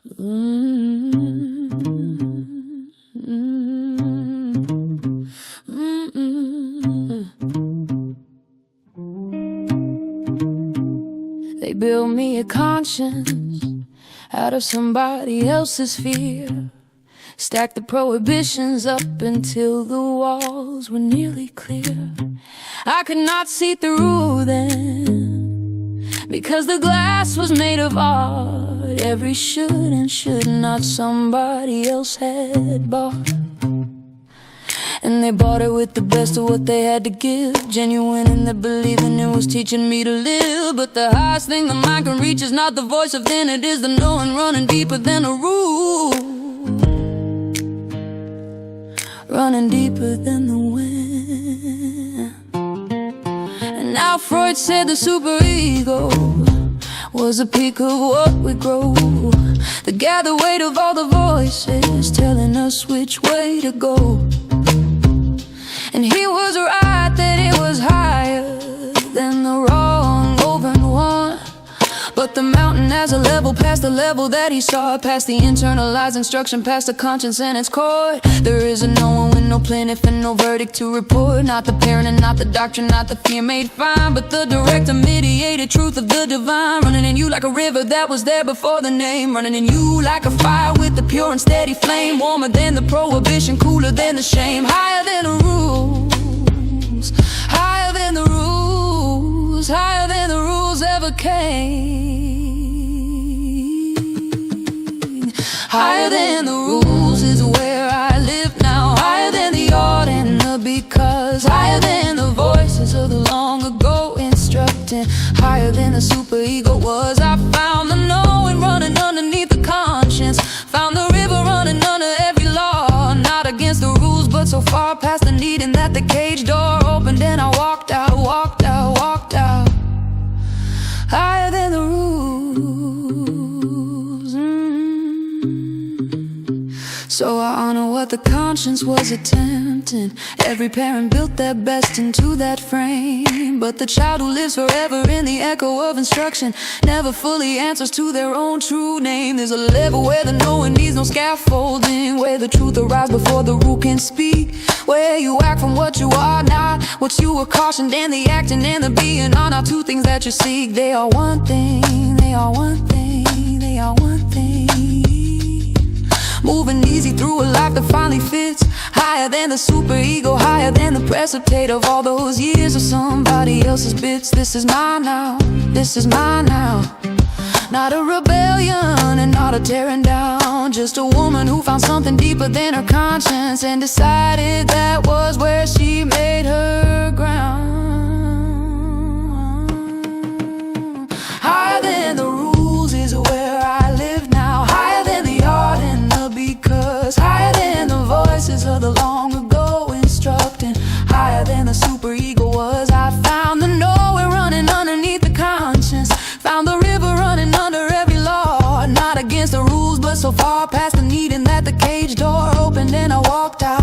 They built me a conscience out of somebody else's fear. Stacked the prohibitions up until the walls were nearly clear. I could not see through them, because the glass was made of art. Every should and should not somebody else had bought. And they bought it with the best of what they had to give. Genuine in their believing it was teaching me to live. But the highest thing the mind can reach is not the voice of then, it is the knowing running deeper than a rule. Running deeper than the wind. And now Freud said the superego was a peak of what we grow. The gathered weight of all the voices telling us which way to go. And he was right that it was higher than the wrong over one. But the mountain has a level past the level that he saw, past the internalized instruction, past the conscience and its core. There is a no one with no plaintiff and no verdict to report. Not the parent and not the doctrine, not the fear made fine, but the direct and mediated truth of the divine. Running in you like a river that was there before the name. Running in you like a fire with the pure and steady flame. Warmer than the prohibition, cooler than the shame. Higher than the rules, higher than the rules, higher than the rules ever came. Higher than the rules is where I live now. Higher than the art and the because. Higher than the voices of the long ago instructing. Higher than the superego was. I found the knowing running underneath the conscience. Found the river running under every law. Not against the rules but so far past the needing that the cage door opened and I walked out, walked out, walked out. Higher than the rules. So I honor what the conscience was attempting. Every parent built their best into that frame. But the child who lives forever in the echo of instruction never fully answers to their own true name. There's a level where the knowing needs no scaffolding, where the truth arrives before the rule can speak, where you act from what you are not, what you were cautioned, and the acting and the being are not two things that you seek. They are one thing, they are one thing, they are one thing. Moving easy through a life that finally fits. Higher than the superego, higher than the precipitate of all those years of somebody else's bits. This is mine now, this is mine now. Not a rebellion and not a tearing down. Just a woman who found something deeper than her conscience and decided that was where she made her ground. Higher than the rules is where I live now. Higher than the art and the because. Higher than the voices of the long ago instructing. Higher than the superego was. I found the knowing running underneath the conscience. Found the river running under every law. Not against the rules but so far past the needing that the cage door opened and I walked out.